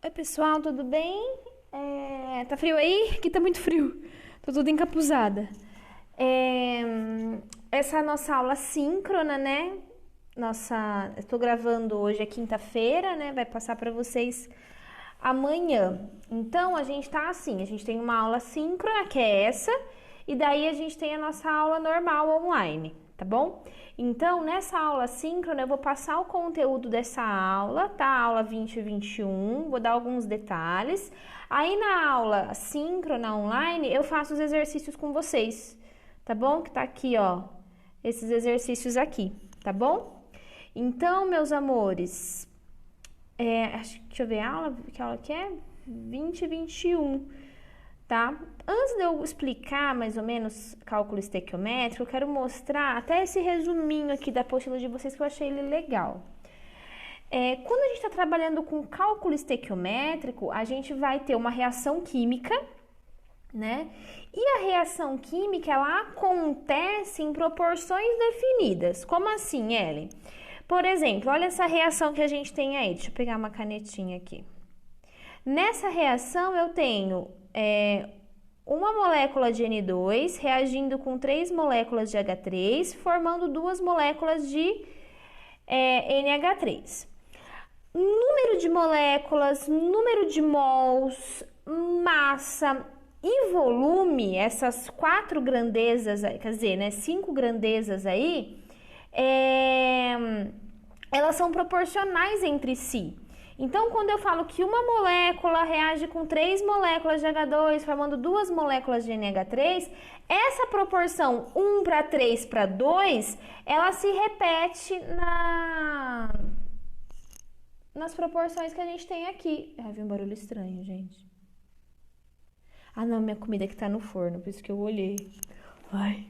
Oi, pessoal, tudo bem? Tá frio aí? Aqui tá muito frio. Tô toda encapuzada. É, Essa é a nossa aula síncrona, né? Eu tô gravando hoje, é quinta-feira, né? Vai passar para vocês amanhã. Então, a gente tá assim, a gente tem uma aula síncrona, que é essa, e daí a gente tem a nossa aula normal online, tá bom? Então, nessa aula síncrona, eu vou passar o conteúdo dessa aula, tá? Aula 20 e 21, vou dar alguns detalhes. Aí, na aula síncrona online, eu faço os exercícios com vocês, tá bom? Que tá aqui, ó, esses exercícios aqui, tá bom? Então, meus amores, deixa eu ver que aula que é? 20 e 21, tá? Antes de eu explicar mais ou menos cálculo estequiométrico, eu quero mostrar até esse resuminho aqui da apostila de vocês que eu achei ele legal. Quando a gente está trabalhando com cálculo estequiométrico, a gente vai ter uma reação química, né? E a reação química, ela acontece em proporções definidas. Como assim, Ellen? Por exemplo, olha essa reação que a gente tem aí. Deixa eu pegar uma canetinha aqui. Nessa reação, eu tenho uma molécula de N2 reagindo com 3 moléculas de H3, formando 2 moléculas de NH3. Número de moléculas, número de mols, massa e volume, essas 4 grandezas, quer dizer, né, 5 grandezas aí, elas são proporcionais entre si. Então, quando eu falo que uma molécula reage com 3 moléculas de H2, formando 2 moléculas de NH3, essa proporção 1 para 3 para 2, ela se repete nas proporções que a gente tem aqui. Vi um barulho estranho, gente. Ah, não, minha comida que tá no forno, por isso que eu olhei. Ai,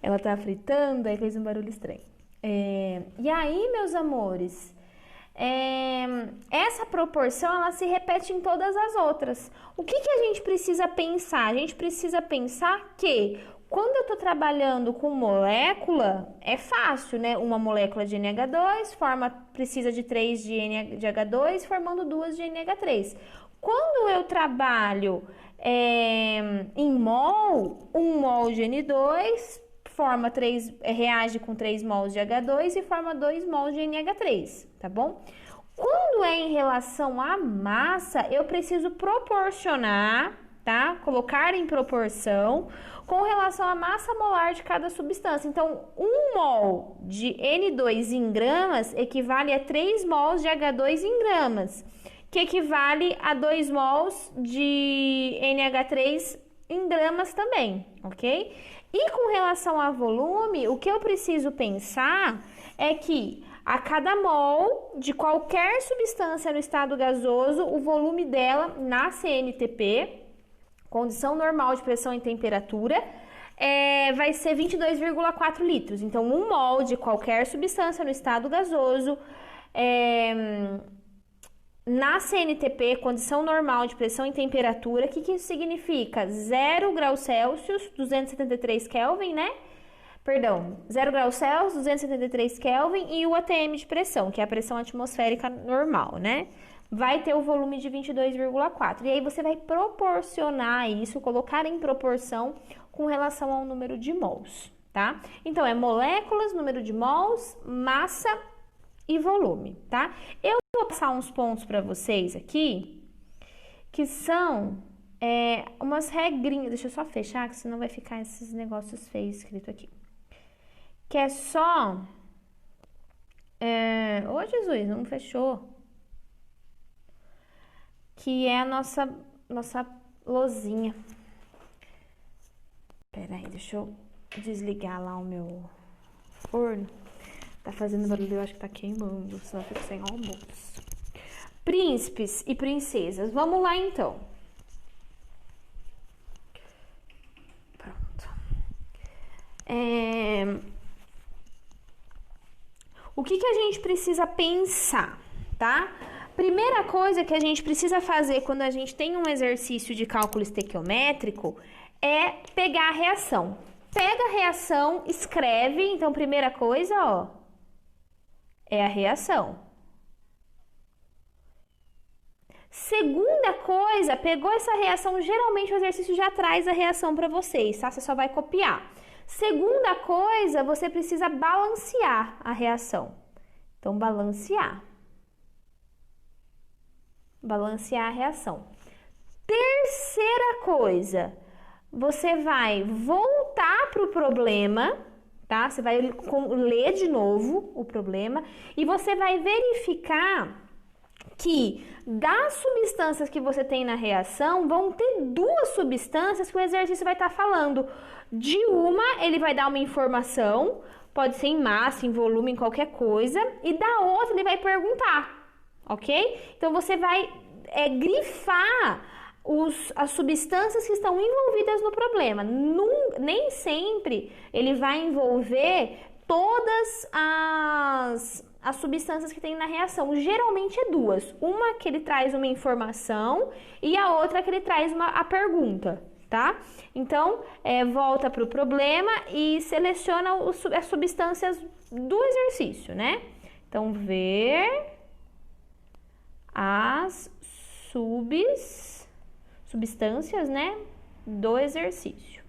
ela tá fritando, aí fez um barulho estranho. E aí, meus amores, essa proporção, ela se repete em todas as outras. O que a gente precisa pensar? A gente precisa pensar que quando eu tô trabalhando com molécula, é fácil, né? Uma molécula de NH2 precisa de 3 de H2, formando 2 de NH3. Quando eu trabalho em mol, 1 mol de N2 reage com 3 mols de H2 e forma 2 mols de NH3, tá bom? Quando é em relação à massa, eu preciso proporcionar, tá? Colocar em proporção com relação à massa molar de cada substância. Então, 1 mol de N2 em gramas equivale a 3 mols de H2 em gramas, que equivale a 2 mols de NH3 em gramas também, ok? E com relação a volume, o que eu preciso pensar é que a cada mol de qualquer substância no estado gasoso, o volume dela na CNTP, condição normal de pressão e temperatura, vai ser 22,4 litros. Então, 1 mol de qualquer substância no estado gasoso, na CNTP, condição normal de pressão e temperatura, o que isso significa? 0 graus Celsius, 273 Kelvin, né? Perdão, 0 graus Celsius, 273 Kelvin e o ATM de pressão, que é a pressão atmosférica normal, né? Vai ter o volume de 22,4. E aí você vai proporcionar isso, colocar em proporção com relação ao número de mols, tá? Então, é moléculas, número de mols, massa e volume, tá? Eu vou passar uns pontos para vocês aqui, que são umas regrinhas. Deixa eu só fechar, que senão vai ficar esses negócios feios escrito aqui. Que é só... Ô, Jesus, não fechou. Que é a nossa lousinha. Peraí, deixa eu desligar lá o meu forno. Tá fazendo barulho, eu acho que tá queimando, senão eu fico sem almoço. Príncipes e princesas, vamos lá então. Pronto. O que a gente precisa pensar, tá? Primeira coisa que a gente precisa fazer quando a gente tem um exercício de cálculo estequiométrico é pegar a reação. Pega a reação, escreve, então primeira coisa, ó, é a reação. Segunda coisa, pegou essa reação, geralmente o exercício já traz a reação para vocês, tá? Você só vai copiar. Segunda coisa, você precisa balancear a reação. Então, balancear. Balancear a reação. Terceira coisa, você vai voltar para o problema, tá? Você vai ler de novo o problema e você vai verificar que das substâncias que você tem na reação, vão ter duas substâncias que o exercício vai estar falando. De uma, ele vai dar uma informação, pode ser em massa, em volume, em qualquer coisa, e da outra ele vai perguntar, ok? Então você vai grifar as substâncias que estão envolvidas no problema. Nem sempre ele vai envolver todas as substâncias que tem na reação. Geralmente é duas. Uma que ele traz uma informação e a outra que ele traz a pergunta, tá? Então, volta para o problema e seleciona as substâncias do exercício, né? Então, ver as substâncias, né, do exercício.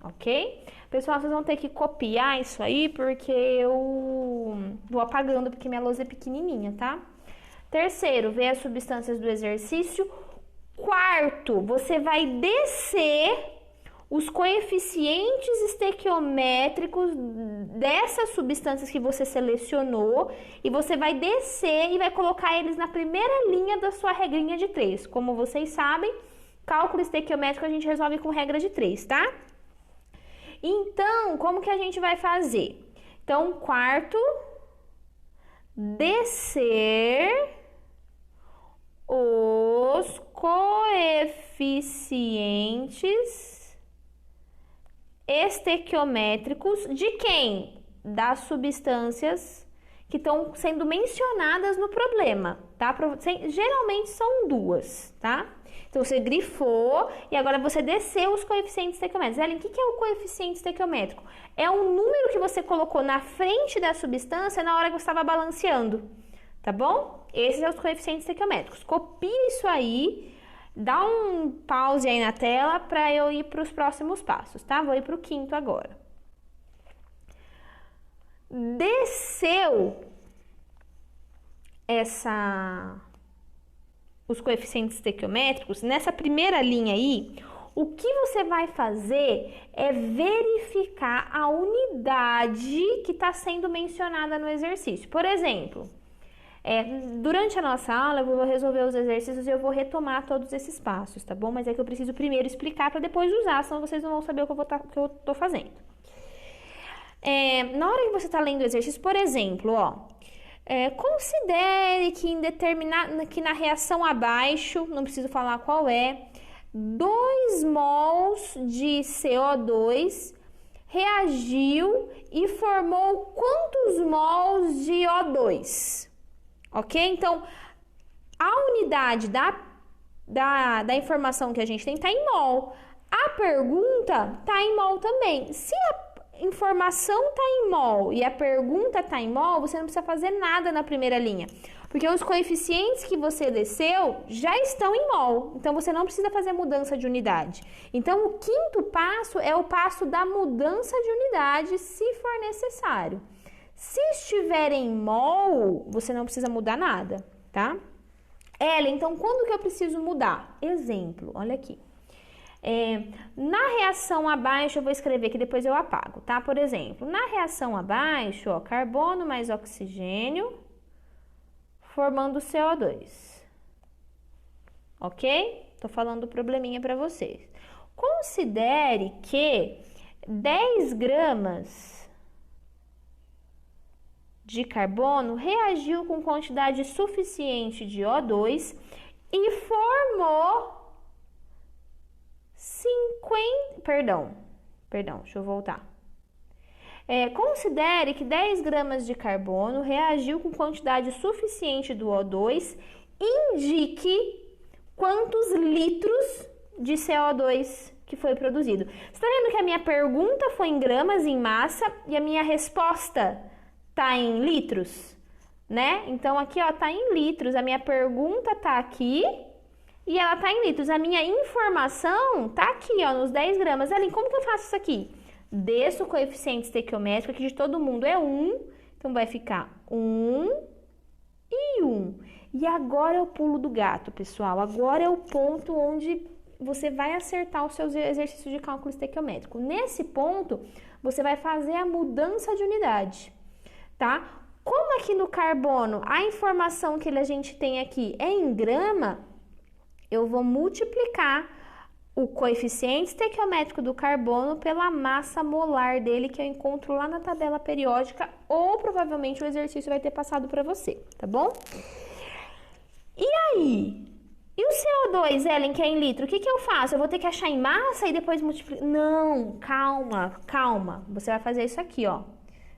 Ok? Pessoal, vocês vão ter que copiar isso aí, porque eu vou apagando, porque minha lousa é pequenininha, tá? Terceiro, ver as substâncias do exercício. Quarto, você vai descer os coeficientes estequiométricos dessas substâncias que você selecionou e você vai descer e vai colocar eles na primeira linha da sua regrinha de 3. Como vocês sabem, cálculo estequiométrico a gente resolve com regra de 3, tá? Então, como que a gente vai fazer? Então, quarto, descer os coeficientes estequiométricos de quem? Das substâncias que estão sendo mencionadas no problema, tá? Geralmente são duas, tá? Então, você grifou e agora você desceu os coeficientes estequiométricos. Ellen, o que é o coeficiente estequiométrico? É um número que você colocou na frente da substância na hora que você estava balanceando, tá bom? Esses são os coeficientes estequiométricos. Copia isso aí, dá um pause aí na tela para eu ir para os próximos passos, tá? Vou ir para o quinto agora. Desceu os coeficientes estequiométricos, nessa primeira linha aí, o que você vai fazer é verificar a unidade que está sendo mencionada no exercício. Por exemplo, durante a nossa aula eu vou resolver os exercícios e eu vou retomar todos esses passos, tá bom? Mas é que eu preciso primeiro explicar para depois usar, senão vocês não vão saber o que eu tô fazendo. Na hora que você está lendo o exercício, por exemplo, considere que na reação abaixo, não preciso falar qual 2 mols de CO2 reagiu e formou quantos mols de O2? Ok? Então, a unidade da informação que a gente tem está em mol. A pergunta está em mol também. Se a informação está em mol e a pergunta está em mol, você não precisa fazer nada na primeira linha, porque os coeficientes que você desceu já estão em mol, então você não precisa fazer mudança de unidade. Então, o quinto passo é o passo da mudança de unidade, se for necessário. Se estiver em mol, você não precisa mudar nada, tá? Ellen, então quando que eu preciso mudar? Exemplo, olha aqui. Na reação abaixo, eu vou escrever que depois eu apago, tá? Por exemplo, na reação abaixo, carbono mais oxigênio formando CO2. Ok? Tô falando probleminha para vocês. Considere que 10 gramas de carbono reagiu com quantidade suficiente de O2 e formou 50... Perdão, deixa eu voltar. Considere que 10 gramas de carbono reagiu com quantidade suficiente do O2, indique quantos litros de CO2 que foi produzido. Você está vendo que a minha pergunta foi em gramas, em massa, e a minha resposta está em litros, né? Então aqui, ó, tá em litros. A minha pergunta tá aqui e ela tá em litros. A minha informação tá aqui, ó, nos 10 gramas. Ellen, como que eu faço isso aqui? Desço o coeficiente estequiométrico, aqui de todo mundo é 1, então vai ficar 1 e 1. E agora é o pulo do gato, pessoal. Agora é o ponto onde você vai acertar os seus exercícios de cálculo estequiométrico. Nesse ponto, você vai fazer a mudança de unidade, tá? Como aqui no carbono a informação que a gente tem aqui é em grama, eu vou multiplicar o coeficiente estequiométrico do carbono pela massa molar dele, que eu encontro lá na tabela periódica, ou provavelmente o exercício vai ter passado para você, tá bom? E aí? E o CO2, Ellen, que é em litro, o que eu faço? Eu vou ter que achar em massa e depois multiplicar? Não, calma, calma. Você vai fazer isso aqui, ó.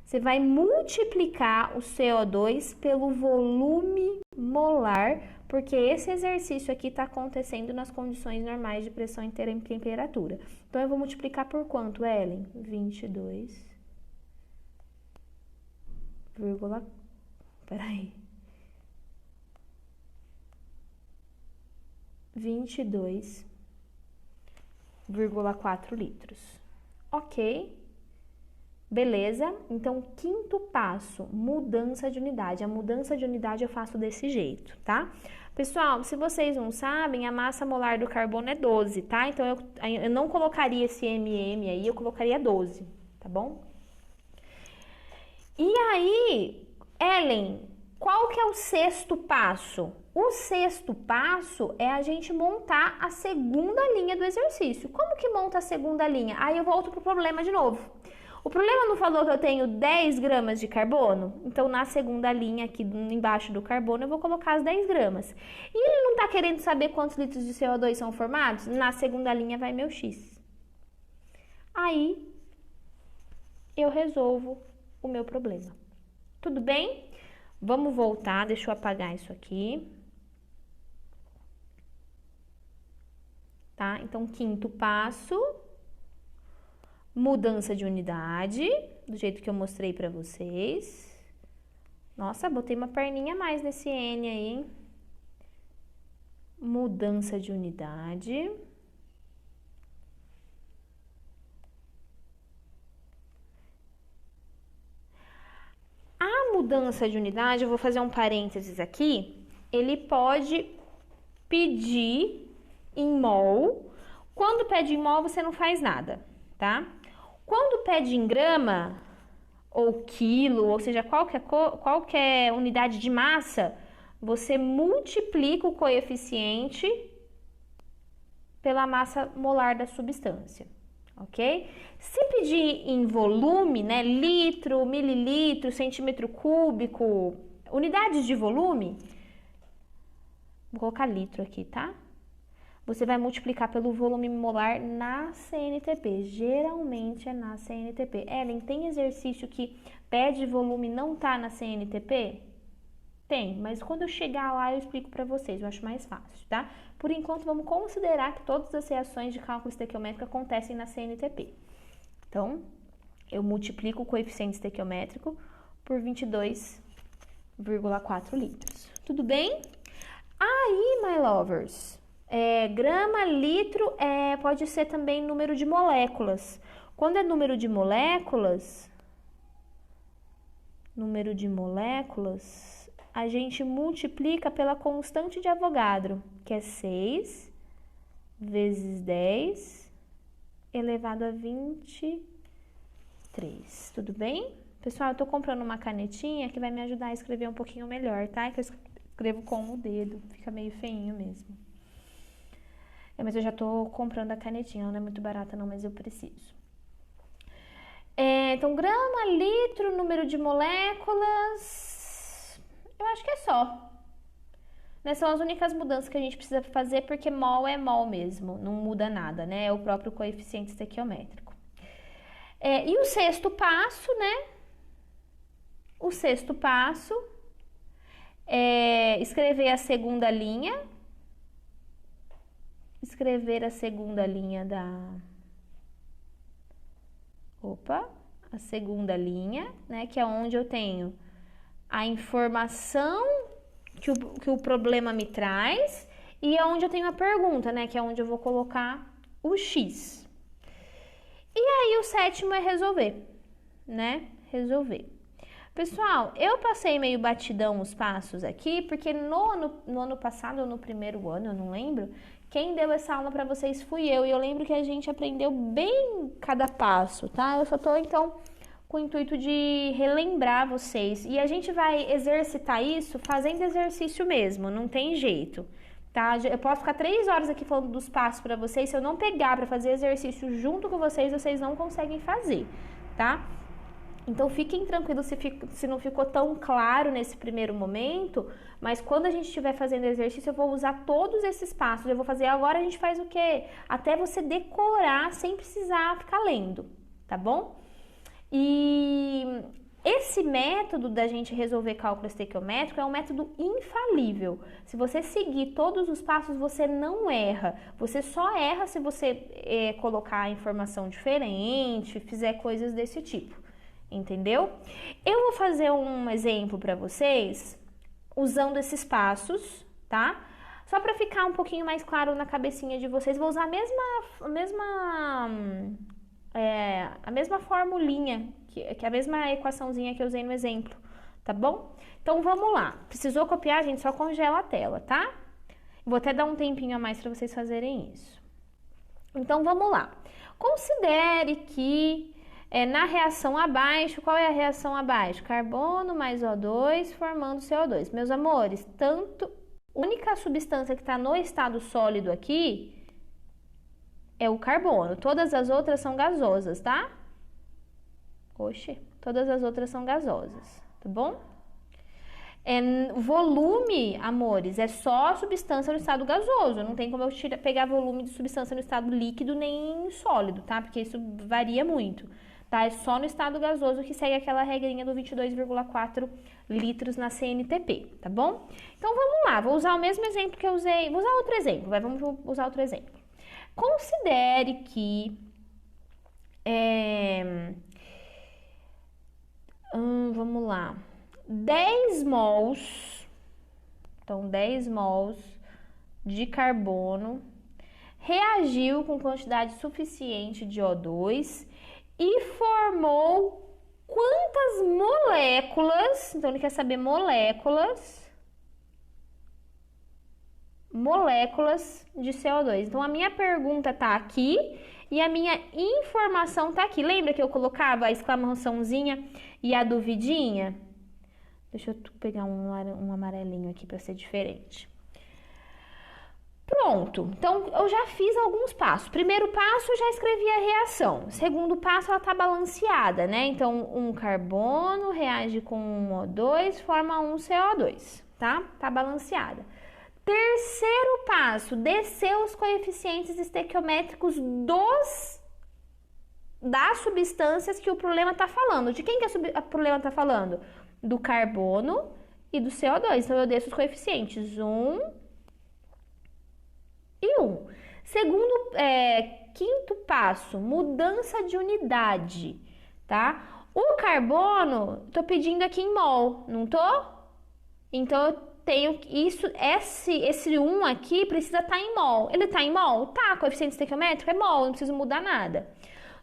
Você vai multiplicar o CO2 pelo volume molar, porque esse exercício aqui está acontecendo nas condições normais de pressão e temperatura. Então, eu vou multiplicar por quanto, Ellen? 22, peraí. 22,4 litros. Ok? Beleza? Então, quinto passo, mudança de unidade. A mudança de unidade eu faço desse jeito, tá? Pessoal, se vocês não sabem, a massa molar do carbono é 12, tá? Então, eu não colocaria esse MM aí, eu colocaria 12, tá bom? E aí, Ellen, qual que é o sexto passo? O sexto passo é a gente montar a segunda linha do exercício. Como que monta a segunda linha? Aí eu volto pro problema de novo. O problema não falou que eu tenho 10 gramas de carbono? Então, na segunda linha aqui embaixo do carbono, eu vou colocar as 10 gramas. E ele não está querendo saber quantos litros de CO2 são formados? Na segunda linha vai meu X. Aí, eu resolvo o meu problema. Tudo bem? Vamos voltar, deixa eu apagar isso aqui. Tá? Então, quinto passo... Mudança de unidade, do jeito que eu mostrei para vocês. Nossa, botei uma perninha a mais nesse N aí, hein? Mudança de unidade. A mudança de unidade, eu vou fazer um parênteses aqui, ele pode pedir em mol. Quando pede em mol, você não faz nada, tá? Quando pede em grama, ou quilo, ou seja, qualquer unidade de massa, você multiplica o coeficiente pela massa molar da substância, ok? Se pedir em volume, né, litro, mililitro, centímetro cúbico, unidades de volume, vou colocar litro aqui, tá? Você vai multiplicar pelo volume molar na CNTP. Geralmente é na CNTP. Ellen, tem exercício que pede volume e não tá na CNTP? Tem, mas quando eu chegar lá eu explico para vocês, eu acho mais fácil, tá? Por enquanto, vamos considerar que todas as reações de cálculo estequiométrico acontecem na CNTP. Então, eu multiplico o coeficiente estequiométrico por 22,4 litros. Tudo bem? Aí, my lovers... grama, litro, pode ser também número de moléculas. Quando é número de moléculas, a gente multiplica pela constante de Avogadro, que é 6 vezes 10 elevado a 23. Tudo bem? Pessoal, eu tô comprando uma canetinha que vai me ajudar a escrever um pouquinho melhor, tá? Que eu escrevo com o dedo, fica meio feinho mesmo. Mas eu já tô comprando a canetinha, ela não é muito barata não, mas eu preciso. Então, grama, litro, número de moléculas, eu acho que é só. Né? São as únicas mudanças que a gente precisa fazer, porque mol é mol mesmo, não muda nada, né? É o próprio coeficiente estequiométrico. E o sexto passo, né? O sexto passo é escrever a segunda linha. Escrever a segunda linha a segunda linha, né, que é onde eu tenho a informação que o problema me traz e é onde eu tenho a pergunta, né? Que é onde eu vou colocar o X. E aí o sétimo é resolver, né? Resolver. Pessoal, eu passei meio batidão os passos aqui, porque no ano passado, ou no primeiro ano, eu não lembro, quem deu essa aula para vocês fui eu, e eu lembro que a gente aprendeu bem cada passo, tá? Eu só tô, então, com o intuito de relembrar vocês, e a gente vai exercitar isso fazendo exercício mesmo, não tem jeito, tá? Eu posso ficar 3 horas aqui falando dos passos para vocês, se eu não pegar para fazer exercício junto com vocês, vocês não conseguem fazer, tá? Então, fiquem tranquilos se não ficou tão claro nesse primeiro momento, mas quando a gente estiver fazendo exercício, eu vou usar todos esses passos. Eu vou fazer agora, a gente faz o quê? Até você decorar sem precisar ficar lendo, tá bom? E esse método da gente resolver cálculo estequiométrico é um método infalível. Se você seguir todos os passos, você não erra. Você só erra se você colocar informação diferente, fizer coisas desse tipo. Entendeu? Eu vou fazer um exemplo para vocês usando esses passos, tá? Só para ficar um pouquinho mais claro na cabecinha de vocês, vou usar a mesma formulinha, que a mesma equaçãozinha que eu usei no exemplo, tá bom? Então vamos lá. Precisou copiar, gente? Só congela a tela, tá? Vou até dar um tempinho a mais para vocês fazerem isso. Então vamos lá. Considere que na reação abaixo, qual é a reação abaixo? Carbono mais O2 formando CO2. Meus amores, a única substância que está no estado sólido aqui é o carbono. Todas as outras são gasosas, tá? Oxe, todas as outras são gasosas, tá bom? Volume, amores, é só substância no estado gasoso. Não tem como eu pegar volume de substância no estado líquido nem sólido, tá? Porque isso varia muito. Tá? É só no estado gasoso que segue aquela regrinha do 22,4 litros na CNTP, tá bom? Então, vamos lá, vou usar o mesmo exemplo que eu usei, vou usar outro exemplo, vamos usar outro exemplo. Considere que, vamos lá, 10 mols, então 10 mols de carbono reagiu com quantidade suficiente de O2 e formou quantas moléculas, então ele quer saber moléculas de CO2. Então a minha pergunta tá aqui e a minha informação tá aqui. Lembra que eu colocava a exclamaçãozinha e a duvidinha? Deixa eu pegar um amarelinho aqui para ser diferente. Pronto, então eu já fiz alguns passos. Primeiro passo, eu já escrevi a reação. Segundo passo, ela tá balanceada, né? Então, um carbono reage com um O2, forma um CO2, tá? Tá balanceada. Terceiro passo, descer os coeficientes estequiométricos das substâncias que o problema tá falando. De quem que o problema tá falando? Do carbono e do CO2. Então, eu desço os coeficientes 1 e 1. Segundo, quinto passo, mudança de unidade, tá? O carbono, tô pedindo aqui em mol, não tô? Então, eu tenho isso, esse 1 aqui precisa estar em mol. Ele tá em mol? Tá, coeficiente estequiométrico é mol, não preciso mudar nada.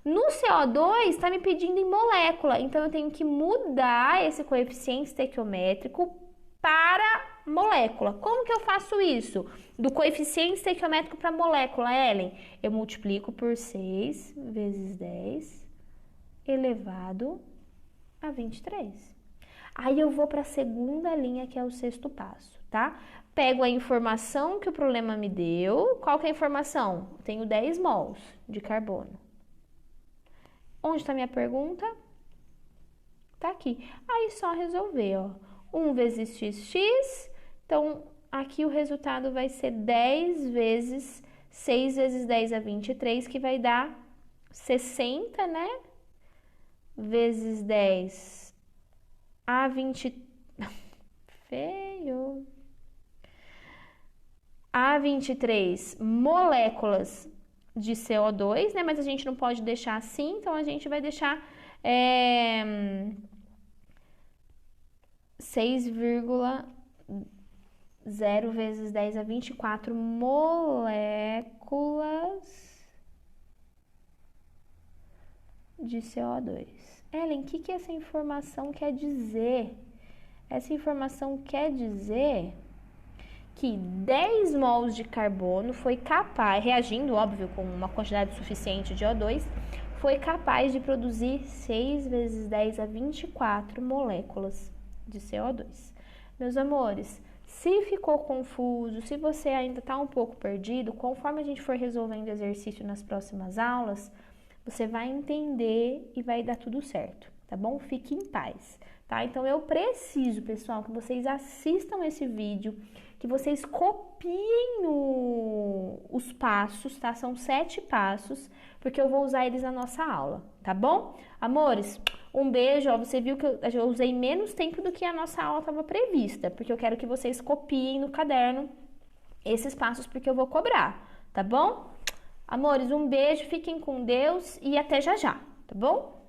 No CO2, está me pedindo em molécula, então eu tenho que mudar esse coeficiente estequiométrico para molécula. Como que eu faço isso? Do coeficiente estequiométrico para molécula, Ellen, eu multiplico por 6 vezes 10 elevado a 23. Aí eu vou para a segunda linha, que é o sexto passo, tá? Pego a informação que o problema me deu. Qual que é a informação? Eu tenho 10 mols de carbono. Onde está minha pergunta? Tá aqui. Aí só resolver, ó. 1 vezes x. Então, aqui o resultado vai ser 10 vezes 6 vezes 10 a 23, que vai dar 60, né? Vezes 10 a 20... Feio. A 23 moléculas de CO2, né? Mas a gente não pode deixar assim, então a gente vai deixar 6,0 vezes 10 a 24 moléculas de CO2. Ellen, o que essa informação quer dizer? Essa informação quer dizer que 10 mols de carbono foi capaz, reagindo, óbvio, com uma quantidade suficiente de O2, foi capaz de produzir 6 vezes 10 a 24 moléculas de CO2. Meus amores, se ficou confuso, se você ainda está um pouco perdido, conforme a gente for resolvendo o exercício nas próximas aulas, você vai entender e vai dar tudo certo, tá bom? Fique em paz, tá? Então eu preciso, pessoal, que vocês assistam esse vídeo, que vocês copiem os passos, tá? São 7 passos, porque eu vou usar eles na nossa aula, tá bom? Amores, um beijo, ó, você viu que eu usei menos tempo do que a nossa aula estava prevista, porque eu quero que vocês copiem no caderno esses passos, porque eu vou cobrar, tá bom? Amores, um beijo, fiquem com Deus e até já já, tá bom?